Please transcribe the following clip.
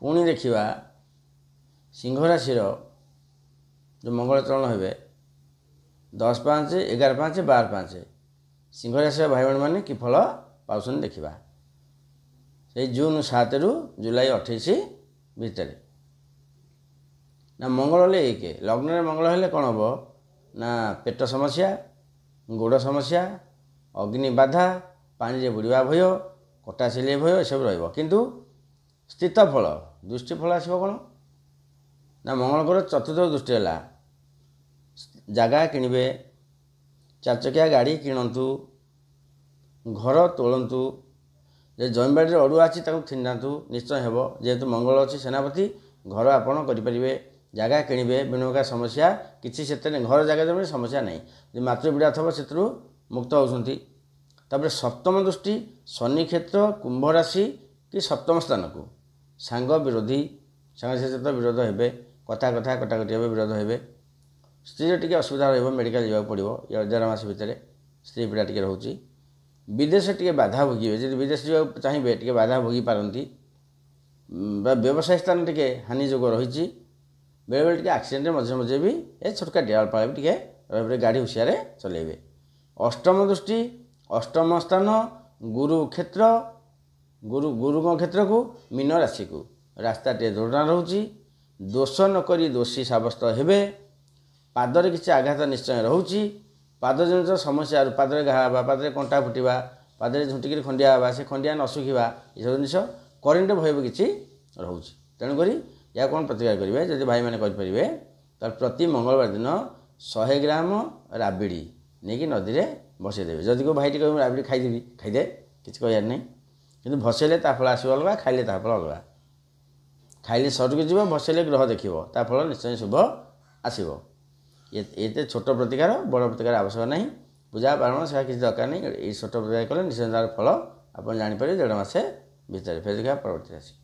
पुणी देखा सिंह राशि जो मंगल चलन हे 10/5, 11/5, 12/5 सिंह राशि भाई भाई मैंने कि फल पाँच देखा से जून 7 रु जुलाई 28 भितर ना मंगल 1 लग्न में मंगल हेले कौन हम ना पेट समस्या गोड़ समस्या अग्नि बाधा पानी रे बुड़वा भय कटा सिले भय सब रु स्थित फल दृष्टि फल आसो कौन ना मंगल चतुर्थ दृष्टि है जगह किणवे 4 चकिया गाड़ी किणतु घर तोलतु जमीबाड़ी अड़ुआ अच्छी थिंडातु निश्चय हेब जेहेतु मंगल अच्छी सेनापति घर आपण करें जगह किणवे विनियोग समस्या किसी से घर जगह जमी समस्या नहीं जो मातृपीड़ा थब से मुक्त होती तापर सप्तम दृष्टि शनि क्षेत्र कुंभ राशि कि सप्तम स्थान को सांग विरोधी सांग सहित विरोध हे कथा कथा कटाकटी हे विरोध हे स्त्री टी असुविधा मेडिकल जावाक पड़ो 11 मास भितर स्त्री पीड़ा टी रोचे विदेश टी बाधा भोगे जब विदेश जावाक चाहिए टी बाधा भोगी पारती व्यवसाय स्थान टी हानि जोग रही बेले बेले एक्सीडेंट मझे मझे भी ए छोटका डेल पाला भी टे गाड़ी हुशियार चलेबे। अष्टम दृष्टि अष्टम स्थान गुरु क्षेत्र गुरु क्षेत्र को मीन राशि को रास्ता टे दुर्घटना रोचे दोष नक दोषी सब्यस्त हे पादर किसी आघात निश्चय रोचे पाद जनित समस्या पादरे घा पादरे कंटा फुटा पादरे झुंटिक खंडिया हाँ से खंडिया न सुखा ये सब जिन करेन्ट भय भी किसी रोचे तेणुक या कौन प्रतिकार करेंगे जब भाई मैंने करेंगे तो प्रति मंगलवार दिन 100 ग्राम राबिड़ी नहीं कि नदी में भसईदेवे जदि को भाई कह राबिड़ी खाईदेवी खाईदे किसी कहार नहीं कि भसैले फल आसो अलग खाइले फल अलग खाइले सरुक जीव भसैले ग्रह देखिए फल निश्चय शुभ आसो ये छोट प्रतिकार बड़ प्रतिकार आवश्यक नहीं पूजा पारण से किसी दरकार नहीं ये छोट प्रतिकार कले निश्चय फल आप जापर 1.5 मास भितर फेर देखा परवर्ती राशि।